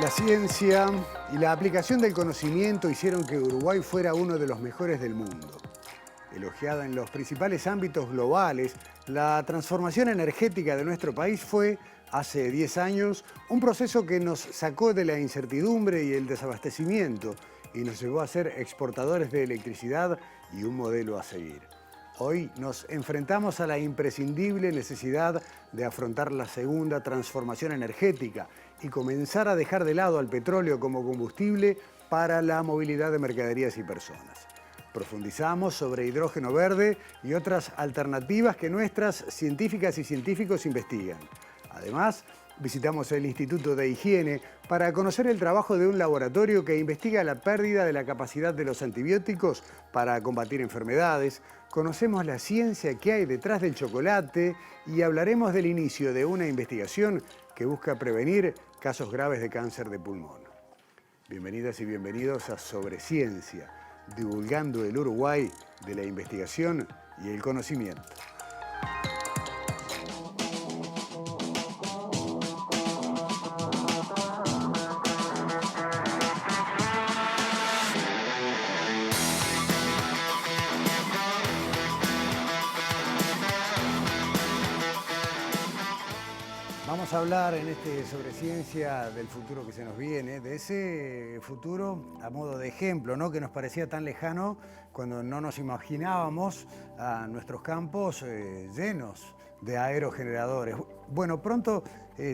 La ciencia y la aplicación del conocimiento hicieron que Uruguay fuera uno de los mejores del mundo. Elogiada en los principales ámbitos globales, la transformación energética de nuestro país fue, hace 10 años, un proceso que nos sacó de la incertidumbre y el desabastecimiento y nos llevó a ser exportadores de electricidad y un modelo a seguir. Hoy nos enfrentamos a la imprescindible necesidad de afrontar la segunda transformación energética y comenzar a dejar de lado al petróleo como combustible para la movilidad de mercaderías y personas. Profundizamos sobre hidrógeno verde y otras alternativas que nuestras científicas y científicos investigan. Además, visitamos el Instituto de Higiene para conocer el trabajo de un laboratorio que investiga la pérdida de la capacidad de los antibióticos para combatir enfermedades. Conocemos la ciencia que hay detrás del chocolate y hablaremos del inicio de una investigación que busca prevenir casos graves de cáncer de pulmón. Bienvenidas y bienvenidos a Sobre Ciencia, divulgando el Uruguay de la investigación y el conocimiento. Vamos a hablar en Sobre Ciencia del futuro que se nos viene, de ese futuro a modo de ejemplo, ¿no? Que nos parecía tan lejano cuando no nos imaginábamos a nuestros campos llenos de aerogeneradores. Bueno, pronto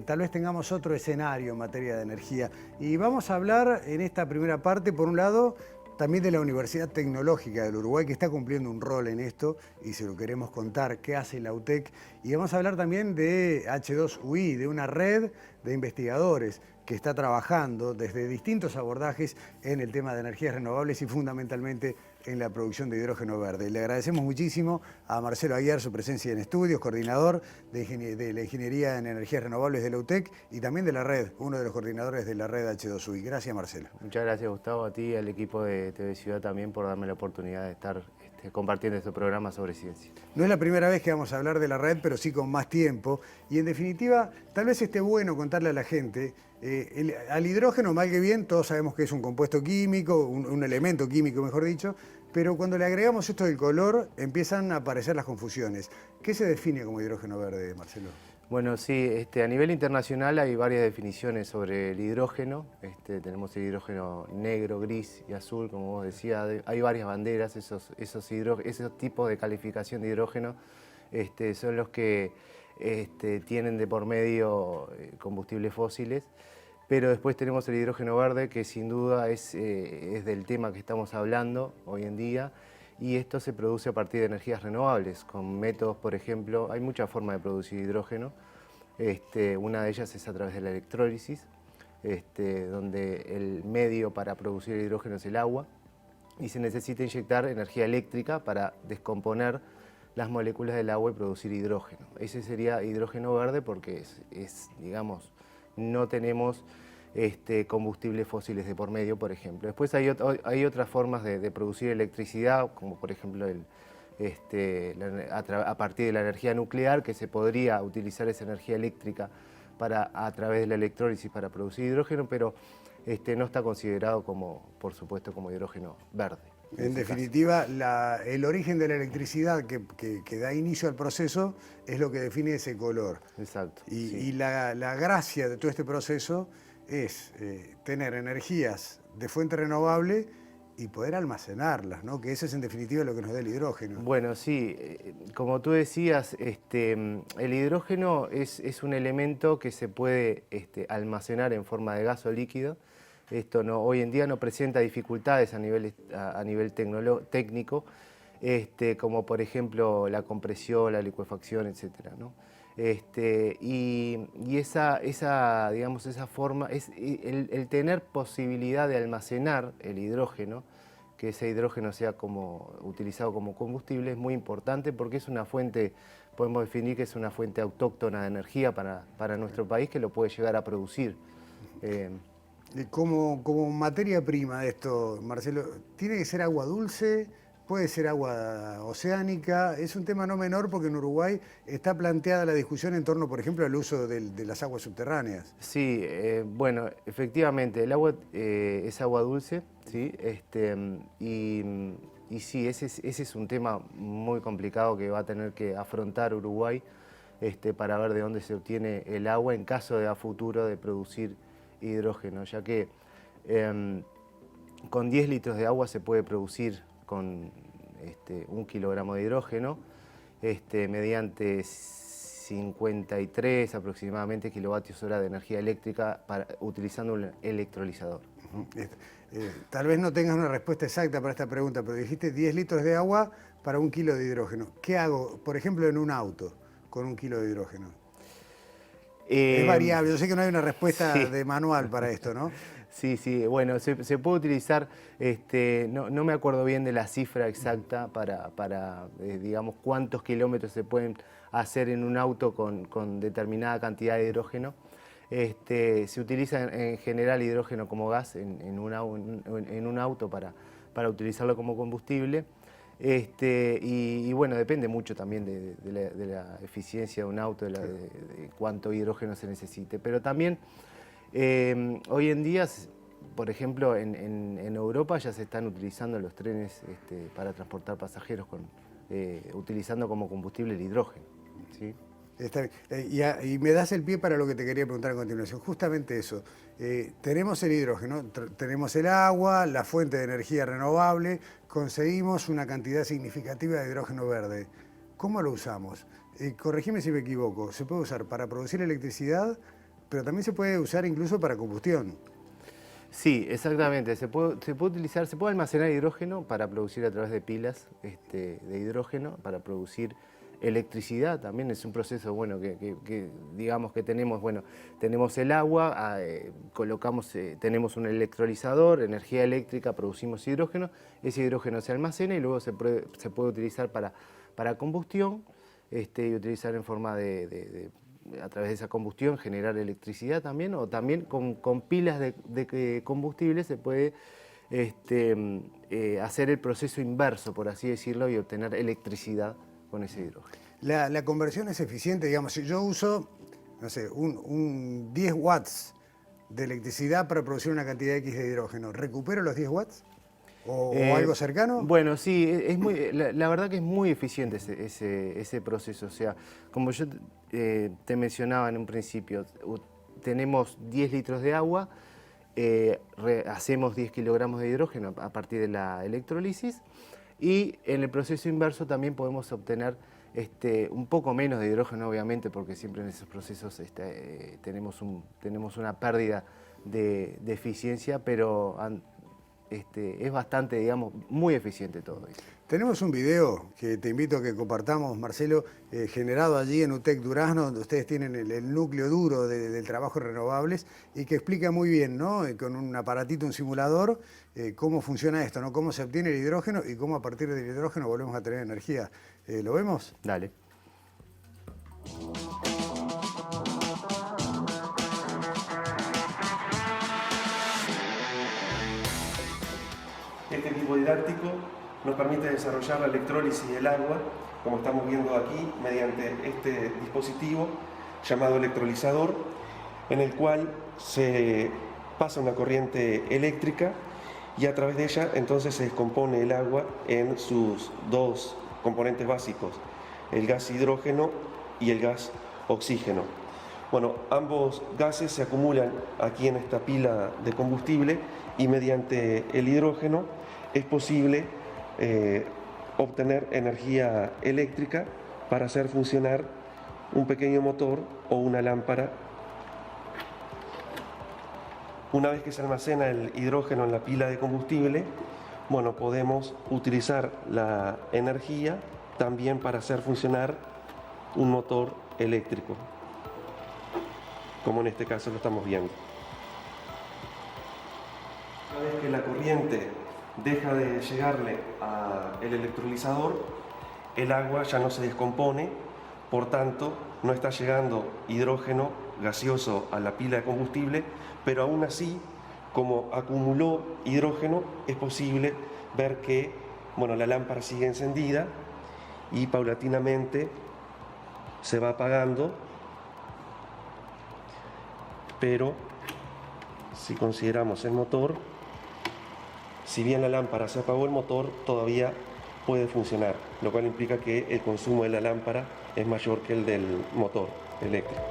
tal vez tengamos otro escenario en materia de energía. Y vamos a hablar en esta primera parte, por un lado, también de la Universidad Tecnológica del Uruguay, que está cumpliendo un rol en esto y se lo queremos contar, qué hace la UTEC. Y vamos a hablar también de H2UI, de una red de investigadores que está trabajando desde distintos abordajes en el tema de energías renovables y fundamentalmente en la producción de hidrógeno verde. Le agradecemos muchísimo a Marcelo Aguiar su presencia en estudios, coordinador de la Ingeniería en Energías Renovables de la UTEC y también de la red, uno de los coordinadores de la red H2UI. Gracias, Marcelo. Muchas gracias, Gustavo, a ti y al equipo de TV Ciudad también por darme la oportunidad de estar compartiendo este programa sobre ciencia. No es la primera vez que vamos a hablar de la red, pero sí con más tiempo. Y en definitiva, tal vez esté bueno contarle a la gente, al hidrógeno, mal que bien, todos sabemos que es un compuesto químico, un elemento químico, mejor dicho, pero cuando le agregamos esto del color, empiezan a aparecer las confusiones. ¿Qué se define como hidrógeno verde, Marcelo? Bueno, sí, a nivel internacional hay varias definiciones sobre el hidrógeno. Tenemos el hidrógeno negro, gris y azul, como vos decías. Hay varias banderas, esos tipos de calificación de hidrógeno son los que tienen de por medio combustibles fósiles. Pero después tenemos el hidrógeno verde, que sin duda es del tema que estamos hablando hoy en día. Y esto se produce a partir de energías renovables, con métodos, por ejemplo, hay muchas formas de producir hidrógeno. Una de ellas es a través de la electrólisis, donde el medio para producir el hidrógeno es el agua y se necesita inyectar energía eléctrica para descomponer las moléculas del agua y producir hidrógeno. Ese sería hidrógeno verde porque digamos, no tenemos combustibles fósiles de por medio, por ejemplo. Después hay otras formas de producir electricidad, como por ejemplo a partir de la energía nuclear, que se podría utilizar esa energía eléctrica a través de la electrólisis para producir hidrógeno, pero no está considerado por supuesto, como hidrógeno verde. En definitiva, el origen de la electricidad que da inicio al proceso es lo que define ese color. Exacto. Y la gracia de todo este proceso es tener energías de fuente renovable y poder almacenarlas, ¿no? Que eso es en definitiva lo que nos da el hidrógeno. Bueno, sí, como tú decías, el hidrógeno es un elemento que se puede almacenar en forma de gas o líquido. Esto hoy en día no presenta dificultades a nivel técnico, como por ejemplo la compresión, la licuefacción, etcétera, ¿no? Y esa forma, el tener posibilidad de almacenar el hidrógeno, que ese hidrógeno sea utilizado como combustible, es muy importante porque es una fuente, podemos definir que es una fuente autóctona de energía para nuestro país que lo puede llegar a producir. Como materia prima de esto, Marcelo, ¿tiene que ser agua dulce? puede ser agua oceánica. Es un tema no menor porque en Uruguay está planteada la discusión en torno, por ejemplo, al uso de las aguas subterráneas. Sí, bueno, efectivamente, el agua es agua dulce, ¿sí? Y sí, ese es un tema muy complicado que va a tener que afrontar Uruguay para ver de dónde se obtiene el agua en caso de a futuro de producir hidrógeno, ya que con 10 litros de agua se puede producir con 1 kilogramo de hidrógeno mediante 53 aproximadamente kilovatios hora de energía eléctrica utilizando un electrolizador. Tal vez no tengas una respuesta exacta para esta pregunta, pero dijiste 10 litros de agua para 1 kilo de hidrógeno. ¿Qué hago, por ejemplo, en un auto con 1 kilo de hidrógeno? Es variable, yo sé que no hay una respuesta de manual para esto, ¿no? Sí, sí, bueno, se puede utilizar, no me acuerdo bien de la cifra exacta para digamos, cuántos kilómetros se pueden hacer en un auto con determinada cantidad de hidrógeno. Se utiliza en general hidrógeno como gas en un auto para utilizarlo como combustible. Y bueno, depende mucho también de la eficiencia de un auto, de cuánto hidrógeno se necesite. Pero también hoy en día, por ejemplo, en Europa ya se están utilizando los trenes para transportar pasajeros utilizando como combustible el hidrógeno, ¿sí? Está bien. Y me das el pie para lo que te quería preguntar a continuación. Justamente eso. Tenemos el hidrógeno, tenemos el agua, la fuente de energía renovable, conseguimos una cantidad significativa de hidrógeno verde. ¿Cómo lo usamos? Corregime si me equivoco. Se puede usar para producir electricidad, pero también se puede usar incluso para combustión. Sí, exactamente. Se puede utilizar, se puede almacenar hidrógeno para producir a través de pilas de hidrógeno, para producir electricidad. También es un proceso, bueno, que digamos que tenemos, bueno, tenemos el agua, tenemos un electrolizador, energía eléctrica, producimos hidrógeno, ese hidrógeno se almacena y luego se puede utilizar para combustión y utilizar en forma a través de esa combustión generar electricidad también, o también con pilas de combustible se puede hacer el proceso inverso, por así decirlo, y obtener electricidad con ese hidrógeno. La conversión es eficiente, digamos, si yo uso, no sé, un 10 watts de electricidad para producir una cantidad X de hidrógeno, ¿recupero los 10 watts? ¿O algo cercano? Bueno, sí, la verdad que es muy eficiente ese proceso. O sea, como yo te mencionaba en un principio, tenemos 10 litros de agua, hacemos 10 kilogramos de hidrógeno a partir de la electrólisis y en el proceso inverso también podemos obtener un poco menos de hidrógeno, obviamente, porque siempre en esos procesos tenemos una pérdida de eficiencia, pero es bastante, digamos, muy eficiente todo eso. Tenemos un video que te invito a que compartamos, Marcelo, generado allí en UTEC Durazno, donde ustedes tienen el núcleo duro del trabajo en renovables y que explica muy bien, ¿no? Con un aparatito, un simulador, cómo funciona esto, ¿no? Cómo se obtiene el hidrógeno y cómo a partir del hidrógeno volvemos a tener energía. ¿Lo vemos? Dale. Este equipo didáctico nos permite desarrollar la electrólisis del agua, como estamos viendo aquí, mediante este dispositivo llamado electrolizador, en el cual se pasa una corriente eléctrica y a través de ella entonces se descompone el agua en sus dos componentes básicos, el gas hidrógeno y el gas oxígeno. Bueno, ambos gases se acumulan aquí en esta pila de combustible y mediante el hidrógeno es posible obtener energía eléctrica para hacer funcionar un pequeño motor o una lámpara. Una vez que se almacena el hidrógeno en la pila de combustible, bueno, podemos utilizar la energía también para hacer funcionar un motor eléctrico, como en este caso lo estamos viendo. Una vez que la corriente deja de llegarle al electrolizador, el agua ya no se descompone, por tanto no está llegando hidrógeno gaseoso a la pila de combustible, pero aún así, como acumuló hidrógeno, es posible ver que bueno, la lámpara sigue encendida y paulatinamente se va apagando, pero si consideramos el motor, si bien la lámpara se apagó, el motor todavía puede funcionar, lo cual implica que el consumo de la lámpara es mayor que el del motor eléctrico.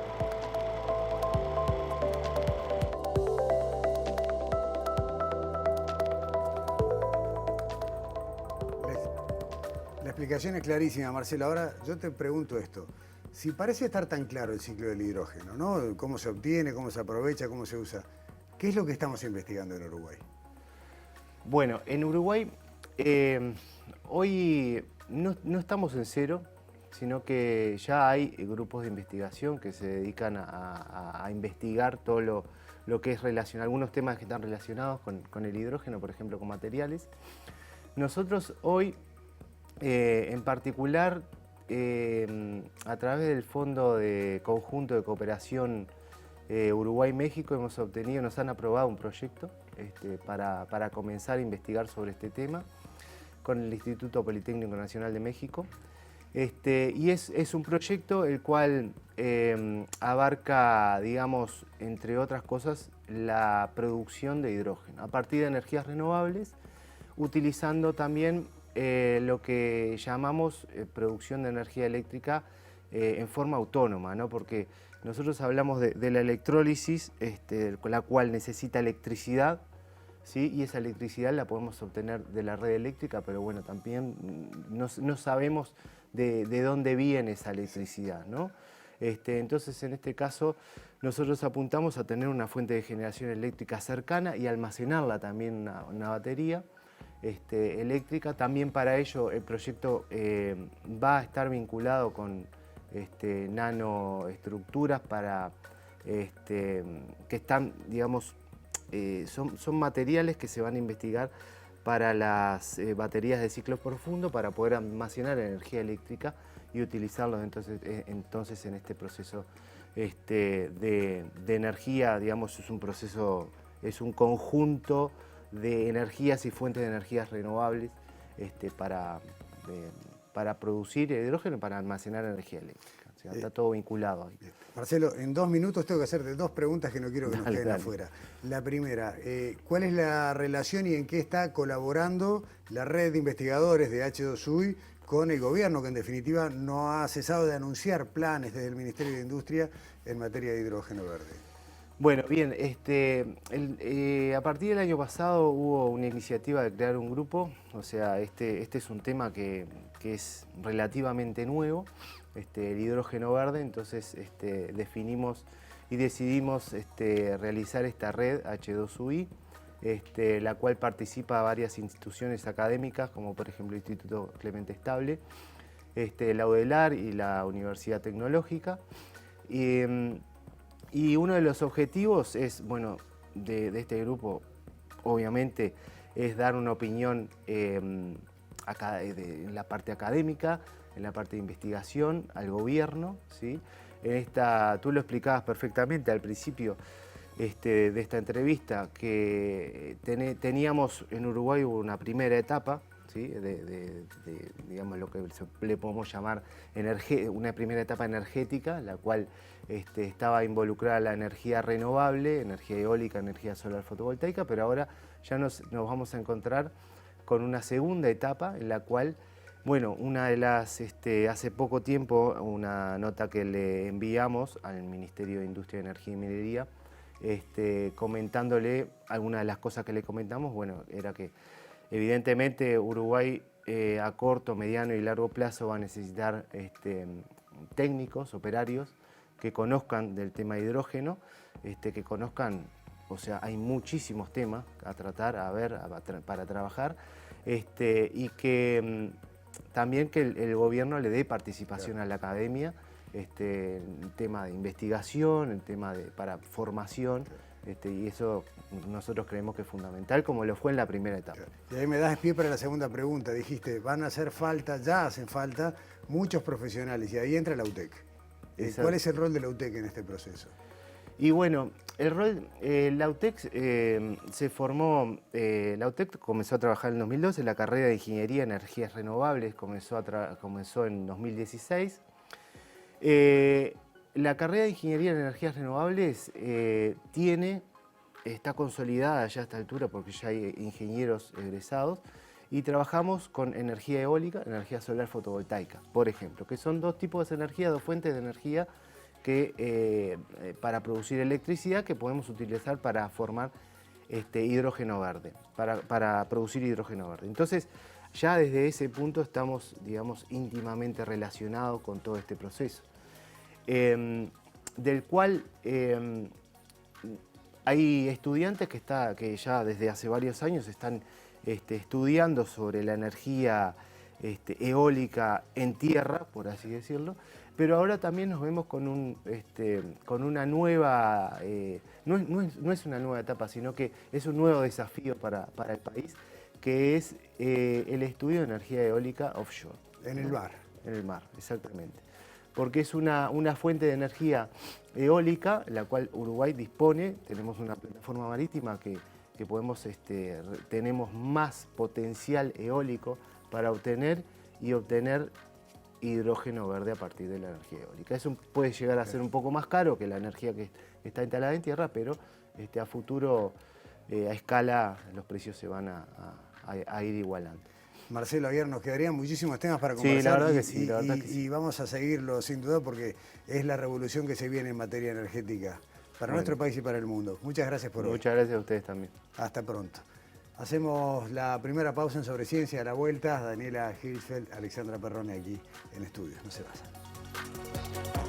La explicación es clarísima, Marcelo. Ahora yo te pregunto esto. Si parece estar tan claro el ciclo del hidrógeno, ¿no? Cómo se obtiene, cómo se aprovecha, cómo se usa. ¿Qué es lo que estamos investigando en Uruguay? Bueno, en Uruguay hoy no estamos en cero, sino que ya hay grupos de investigación que se dedican a investigar todo lo que es relacionado, algunos temas que están relacionados con el hidrógeno, por ejemplo, con materiales. Nosotros hoy, en particular, a través del Fondo de Conjunto de Cooperación Uruguay-México nos han aprobado un proyecto para comenzar a investigar sobre este tema con el Instituto Politécnico Nacional de México. Y es un proyecto el cual abarca, digamos, entre otras cosas, la producción de hidrógeno a partir de energías renovables, utilizando también lo que llamamos producción de energía eléctrica en forma autónoma, ¿no? Porque nosotros hablamos de la electrólisis, con la cual necesita electricidad, ¿sí? Y esa electricidad la podemos obtener de la red eléctrica, pero bueno, también no sabemos de dónde viene esa electricidad, ¿no? Entonces, en este caso, nosotros apuntamos a tener una fuente de generación eléctrica cercana y almacenarla también en una batería eléctrica. También para ello el proyecto va a estar vinculado con nanoestructuras para, que están, digamos, son materiales que se van a investigar para las baterías de ciclo profundo para poder almacenar energía eléctrica y utilizarlos entonces en este proceso de energía, digamos, es un conjunto de energías y fuentes de energías renovables para producir hidrógeno y para almacenar energía eléctrica. O sea, está todo vinculado ahí. Marcelo, en 2 minutos tengo que hacerte 2 preguntas que no quiero que nos queden afuera. La primera, ¿cuál es la relación y en qué está colaborando la red de investigadores de H2UI con el gobierno, que en definitiva no ha cesado de anunciar planes desde el Ministerio de Industria en materia de hidrógeno verde? Bueno, bien, a partir del año pasado hubo una iniciativa de crear un grupo, o sea, este es un tema que es relativamente nuevo, el hidrógeno verde, entonces definimos y decidimos realizar esta red H2UI, la cual participa varias instituciones académicas, como por ejemplo el Instituto Clemente Estable, la UDELAR y la Universidad Tecnológica. Y uno de los objetivos es, bueno, de este grupo, obviamente, es dar una opinión en la parte académica, en la parte de investigación, al gobierno, ¿sí? Tú lo explicabas perfectamente al principio de esta entrevista, que teníamos en Uruguay una primera etapa, ¿sí? Digamos, lo que le podemos llamar una primera etapa energética, la cual estaba involucrada la energía renovable, energía eólica, energía solar fotovoltaica, pero ahora ya nos vamos a encontrar con una segunda etapa en la cual, bueno, una de las, hace poco tiempo, una nota que le enviamos al Ministerio de Industria, Energía y Minería, comentándole algunas de las cosas que le comentamos, bueno, era que evidentemente Uruguay a corto, mediano y largo plazo va a necesitar técnicos, operarios, que conozcan del tema de hidrógeno, que conozcan, o sea, hay muchísimos temas a tratar, para trabajar, y que también que el gobierno le dé participación a la academia, el tema de investigación, el tema para formación, y eso nosotros creemos que es fundamental, como lo fue en la primera etapa. Y ahí me das pie para la segunda pregunta. Dijiste, van a hacer falta, ya hacen falta, muchos profesionales, y ahí entra la UTEC. ¿Cuál es el rol de la UTEC en este proceso? Y bueno, el rol, la UTEC se formó, la UTEC comenzó a trabajar en 2012, la carrera de Ingeniería en Energías Renovables comenzó en 2016. La carrera de Ingeniería en Energías Renovables está consolidada ya a esta altura porque ya hay ingenieros egresados y trabajamos con energía eólica, energía solar fotovoltaica, por ejemplo, que son dos tipos de energía, dos fuentes de energía que, para producir electricidad que podemos utilizar para formar hidrógeno verde, para producir hidrógeno verde. Entonces, ya desde ese punto estamos, digamos, íntimamente relacionados con todo este proceso, del cual hay estudiantes que ya desde hace varios años están estudiando sobre la energía eólica en tierra, por así decirlo, pero ahora también nos vemos con una nueva, no es una nueva etapa, sino que es un nuevo desafío para el país, que es el estudio de energía eólica offshore. En el mar. En el mar, exactamente. Porque es una fuente de energía eólica, la cual Uruguay dispone, tenemos una plataforma marítima que tenemos más potencial eólico para obtener hidrógeno verde a partir de la energía eólica. Eso puede llegar a ser un poco más caro que la energía que está instalada en tierra, pero a futuro, a escala, los precios se van a ir igualando. Marcelo, ayer nos quedarían muchísimos temas para conversar. Sí, la verdad que sí, la verdad que sí. Y vamos a seguirlo sin duda porque es la revolución que se viene en materia energética para nuestro país y para el mundo. Muchas gracias por hoy. Muchas gracias a ustedes también. Hasta pronto. Hacemos la primera pausa en Sobre Ciencia. A la vuelta, Daniela Hirschfeld, Alexandra Perrone aquí en estudios. No se vayan.